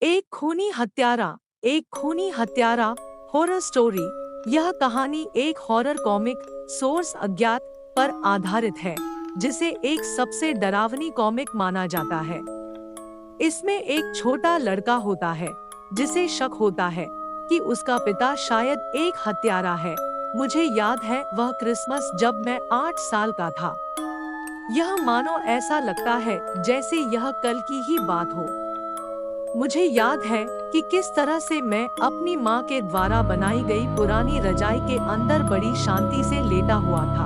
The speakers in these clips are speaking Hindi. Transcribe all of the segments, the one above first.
एक खूनी हत्यारा हॉरर स्टोरी। यह कहानी एक हॉरर कॉमिक सोर्स अज्ञात पर आधारित है, जिसे एक सबसे डरावनी कॉमिक माना जाता है। इसमें एक छोटा लड़का होता है जिसे शक होता है कि उसका पिता शायद एक हत्यारा है। मुझे याद है वह क्रिसमस जब मैं 8 साल का था। यह मानो ऐसा लगता है जैसे यह कल की ही बात हो। मुझे याद है कि किस तरह से मैं अपनी माँ के द्वारा बनाई गई पुरानी रजाई के अंदर बड़ी शांति से लेटा हुआ था।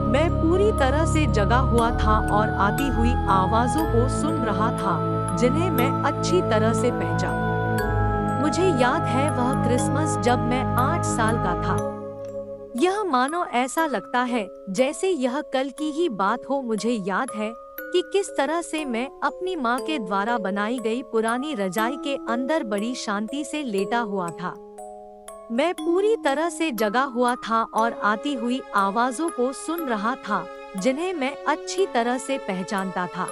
मैं पूरी तरह से जगा हुआ था और आती हुई आवाजों को सुन रहा था, जिन्हें मैं अच्छी तरह से पहचान। मुझे याद है वह क्रिसमस जब मैं 8 साल का था। यह मानो ऐसा लगता है जैसे यह कल की ही बात हो। मुझे याद है कि किस तरह से मैं अपनी माँ के द्वारा बनाई गई पुरानी रजाई के अंदर बड़ी शांति से लेटा हुआ था। मैं पूरी तरह से जगा हुआ था और आती हुई आवाजों को सुन रहा था, जिन्हें मैं अच्छी तरह से पहचानता था।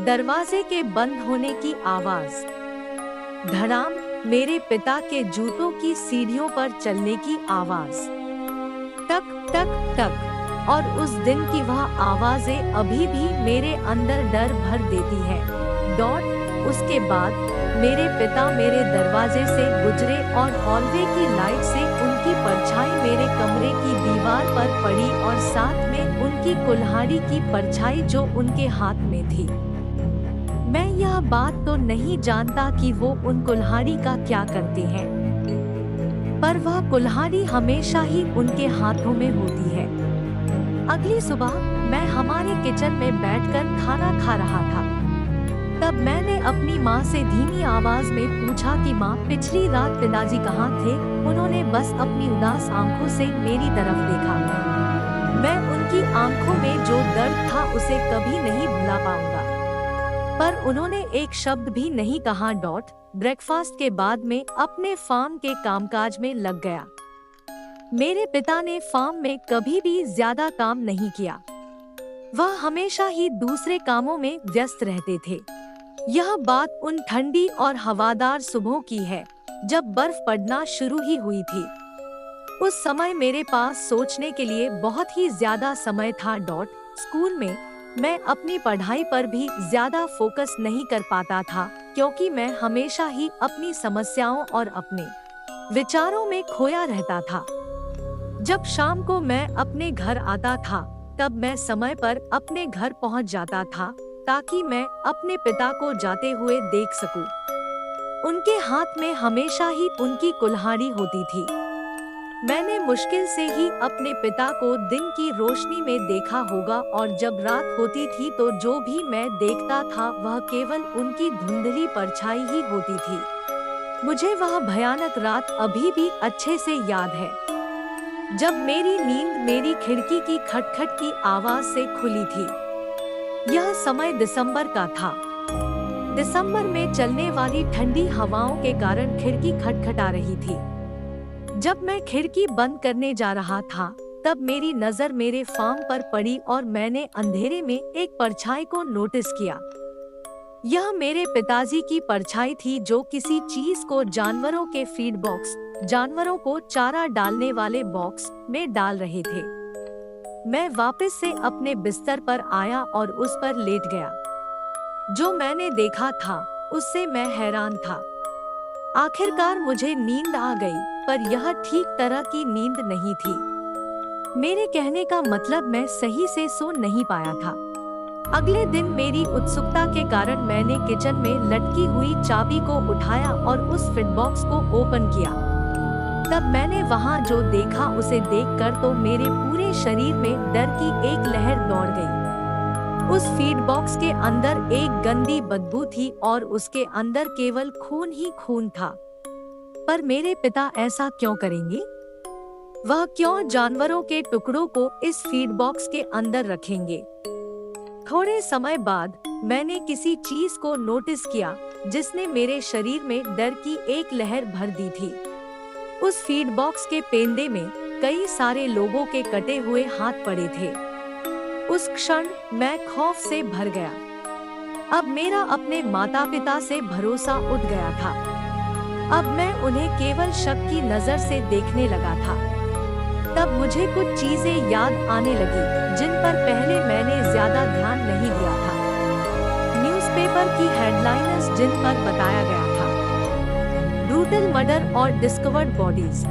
दरवाजे के बंद होने की आवाज, धड़ाम, मेरे पिता के जूतों की सीढ़ियों पर चलने की आवाज, टक टक टक, और उस दिन की वह आवाजें अभी भी मेरे अंदर डर भर देती है। उसके बाद मेरे पिता मेरे दरवाजे से गुजरे और हॉलवे की लाइट से उनकी परछाई मेरे कमरे की दीवार पर पड़ी और साथ में उनकी कुल्हाड़ी की परछाई जो उनके हाथ में थी। मैं यह बात तो नहीं जानता कि वो उन कुल्हाड़ी का क्या करते हैं, पर वह कुल्हाड़ी हमेशा ही उनके हाथों में होती है। अगली सुबह मैं हमारे किचन में बैठकर खाना खा रहा था। तब मैंने अपनी माँ से धीमी आवाज में पूछा कि माँ, पिछली रात पिताजी कहाँ थे? उन्होंने बस अपनी उदास आंखों से मेरी तरफ देखा। मैं उनकी आंखों में जो दर्द था उसे कभी नहीं भुला पाऊंगा। पर उन्होंने एक शब्द भी नहीं कहा। ब्रेकफास्ट के बाद में अपने फार्म के कामकाज में लग गया। मेरे पिता ने फार्म में कभी भी ज्यादा काम नहीं किया। वह हमेशा ही दूसरे कामों में व्यस्त रहते थे। यह बात उन ठंडी और हवादार सुबहों की है जब बर्फ पड़ना शुरू ही हुई थी। उस समय मेरे पास सोचने के लिए बहुत ही ज्यादा समय था। स्कूल में मैं अपनी पढ़ाई पर भी ज्यादा फोकस नहीं कर पाता था, क्योंकि मैं हमेशा ही अपनी समस्याओं और अपने विचारों में खोया रहता था। जब शाम को मैं अपने घर आता था, तब मैं समय पर अपने घर पहुंच जाता था ताकि मैं अपने पिता को जाते हुए देख सकूं। उनके हाथ में हमेशा ही उनकी कुल्हाड़ी होती थी। मैंने मुश्किल से ही अपने पिता को दिन की रोशनी में देखा होगा, और जब रात होती थी तो जो भी मैं देखता था वह केवल उनकी धुंधली परछाई ही होती थी। मुझे वह भयानक रात अभी भी अच्छे से याद है, जब मेरी नींद मेरी खिड़की की खटखट की आवाज से खुली थी। यह समय दिसंबर का था। दिसंबर में चलने वाली ठंडी हवाओं के कारण खिड़की खटखटा रही थी। जब मैं खिड़की बंद करने जा रहा था, तब मेरी नजर मेरे फार्म पर पड़ी और मैंने अंधेरे में एक परछाई को नोटिस किया। यह मेरे पिताजी की परछाई थी, जो किसी चीज को जानवरों के फीड बॉक्स, जानवरों को चारा डालने वाले बॉक्स में डाल रहे थे। मैं वापस से अपने बिस्तर पर आया और उस पर लेट गया। जो मैंने देखा था उससे मैं हैरान था। आखिरकार मुझे नींद आ गई, पर यह ठीक तरह की नींद नहीं थी। मेरे कहने का मतलब, मैं सही से सो नहीं पाया था। अगले दिन मेरी उत्सुकता के कारण मैंने किचन में लटकी हुई चाबी को उठाया और उस फीड बॉक्स को ओपन किया। तब मैंने वहां जो देखा उसे देखकर तो मेरे पूरे शरीर में डर की एक लहर दौड़ गई। उस फीड बॉक्स के अंदर एक गंदी बदबू थी और उसके अंदर केवल खून ही खून था। पर मेरे पिता ऐसा क्यों करेंगे? वह क्यों जानवरों के टुकड़ों को इस फीड बॉक्स के अंदर रखेंगे? थोड़े समय बाद मैंने किसी चीज को नोटिस किया जिसने मेरे शरीर में डर की एक लहर भर दी थी। उस फीड बॉक्स के पेंदे में कई सारे लोगों के कटे हुए हाथ पड़े थे। उस क्षण मैं खौफ से भर गया। अब मेरा अपने माता पिता से भरोसा उठ गया था। अब मैं उन्हें केवल शक की नजर से देखने लगा था। तब मुझे कुछ चीजें याद आने लगी जिन पर पहले मैंने ज्यादा ध्यान नहीं दिया था। न्यूज़पेपर की हेडलाइंस जिन पर बताया गया था ब्रूटल मर्डर और डिस्कवर्ड बॉडीज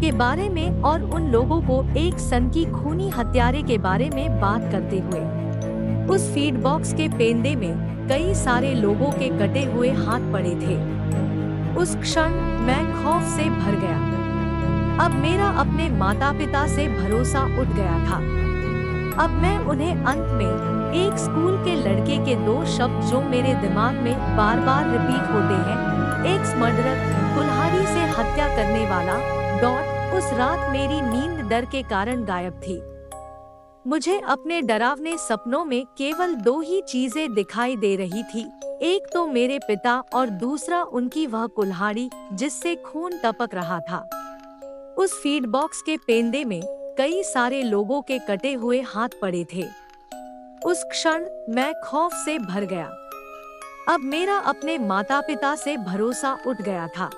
के बारे में, और उन लोगों को एक सन की खूनी हत्यारे के बारे में बात करते हुए। उस फीड बॉक्स के पेंदे में कई सारे लोगों के कटे हुए हाथ पड़े थे। उस क्षण मैं खौफ से भर गया। अब मेरा अपने माता पिता से भरोसा उठ गया था। अब मैं उन्हें अंत में एक स्कूल के लड़के के दो शब्द जो मेरे दिमाग में बार बार रिपीट होते हैं, एक्स मर्डरर, कुल्हाड़ी से हत्या करने वाला, उस रात मेरी नींद डर के कारण गायब थी। मुझे अपने डरावने सपनों में केवल दो ही चीजें दिखाई दे रही थी, एक तो मेरे पिता और दूसरा उनकी वह कुल्हाड़ी जिससे खून टपक रहा था। उस फीड बॉक्स के पेंदे में कई सारे लोगों के कटे हुए हाथ पड़े थे। उस क्षण मैं खौफ से भर गया। अब मेरा अपने माता पिता से भरोसा उठ गया था।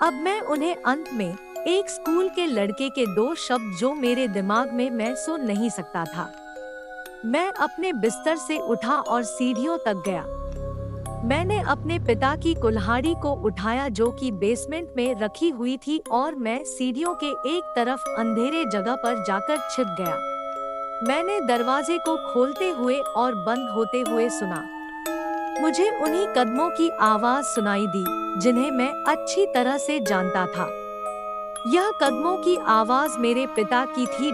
अब मैं उन्हें अंत में एक स्कूल के लड़के के दो शब्द जो मेरे दिमाग में मैं सुन नहीं सकता था। मैं अपने बिस्तर से उठा और सीढ़ियों तक गया। मैंने अपने पिता की कुल्हाड़ी को उठाया जो कि बेसमेंट में रखी हुई थी, और मैं सीढ़ियों के एक तरफ अंधेरे जगह पर जाकर छिप गया। मैंने दरवाजे को खोलते हुए और बंद होते हुए सुना। मुझे उन्हीं कदमों की आवाज सुनाई दी जिन्हें मैं अच्छी तरह से जानता था। यह कदमों की आवाज मेरे पिता की थी।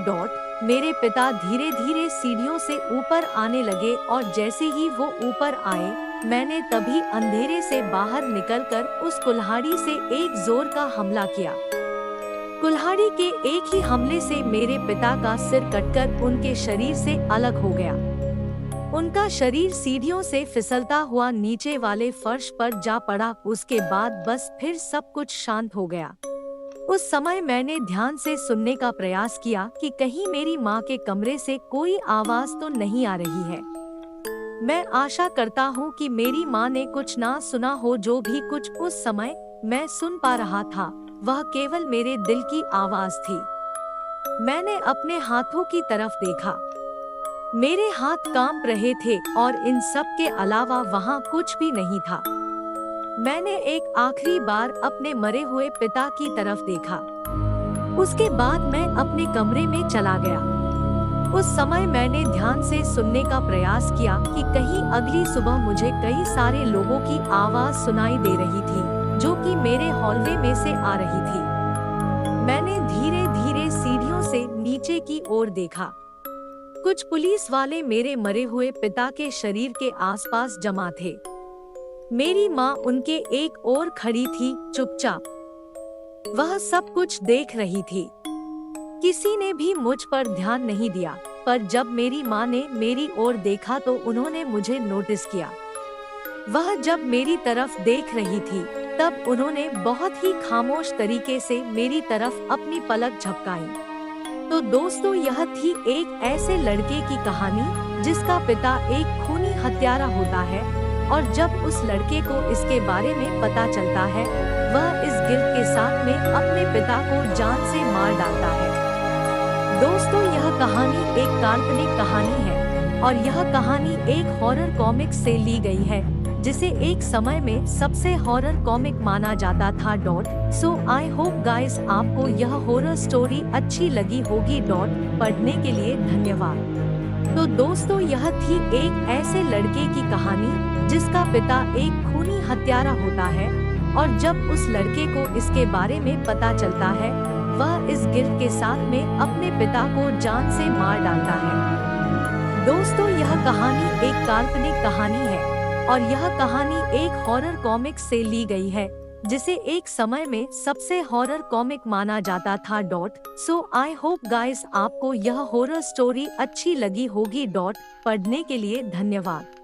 मेरे पिता धीरे धीरे सीढ़ियों से ऊपर आने लगे, और जैसे ही वो ऊपर आए मैंने तभी अंधेरे से बाहर निकलकर उस कुल्हाड़ी से एक जोर का हमला किया। कुल्हाड़ी के एक ही हमले से मेरे पिता का सिर कटकर उनके शरीर से अलग हो गया। उनका शरीर सीढ़ियों से फिसलता हुआ नीचे वाले फर्श पर जा पड़ा। उसके बाद बस फिर सब कुछ शांत हो गया। उस समय मैंने ध्यान से सुनने का प्रयास किया कि कहीं मेरी माँ के कमरे से कोई आवाज तो नहीं आ रही है। मैं आशा करता हूँ कि मेरी माँ ने कुछ ना सुना हो। जो भी कुछ उस समय मैं सुन पा रहा था वह केवल मेरे दिल की आवाज थी। मैंने अपने हाथों की तरफ देखा। मेरे हाथ कांप रहे थे और इन सब के अलावा वहाँ कुछ भी नहीं था। मैंने एक आखिरी बार अपने मरे हुए पिता की तरफ देखा। उसके बाद मैं अपने कमरे में चला गया। उस समय मैंने ध्यान से सुनने का प्रयास किया कि कहीं अगली सुबह मुझे कई सारे लोगों की आवाज सुनाई दे रही थी जो कि मेरे हॉलवे में से आ रही थी। मैंने धीरे धीरे सीढ़ियों से नीचे की ओर देखा। कुछ पुलिस वाले मेरे मरे हुए पिता के शरीर के आसपास जमा थे। मेरी माँ उनके एक ओर खड़ी थी, चुपचाप। वह सब कुछ देख रही थी। किसी ने भी मुझ पर ध्यान नहीं दिया, पर जब मेरी माँ ने मेरी ओर देखा तो उन्होंने मुझे नोटिस किया। वह जब मेरी तरफ देख रही थी तब उन्होंने बहुत ही खामोश तरीके से मेरी तरफ अपनी पलक झपकाई। तो दोस्तों, यह थी एक ऐसे लड़के की कहानी जिसका पिता एक खूनी हत्यारा होता है, और जब उस लड़के को इसके बारे में पता चलता है वह इस गिल्ट के साथ में अपने पिता को जान से मार डालता है। दोस्तों, यह कहानी एक काल्पनिक कहानी है और यह कहानी एक हॉरर कॉमिक से ली गई है जिसे एक समय में सबसे हॉरर कॉमिक माना जाता था। सो आई होप गाइस आपको यह हॉरर स्टोरी अच्छी लगी होगी। पढ़ने के लिए धन्यवाद। तो दोस्तों, यह थी एक ऐसे लड़के की कहानी जिसका पिता एक खूनी हत्यारा होता है, और जब उस लड़के को इसके बारे में पता चलता है वह इस गिल्ट के साथ में अपने पिता को जान से मार डालता है। दोस्तों, यह कहानी एक काल्पनिक कहानी है और यह कहानी एक हॉरर कॉमिक से ली गई है जिसे एक समय में सबसे हॉरर कॉमिक माना जाता था। सो आई होप गाइस आपको यह हॉरर स्टोरी अच्छी लगी होगी। पढ़ने के लिए धन्यवाद।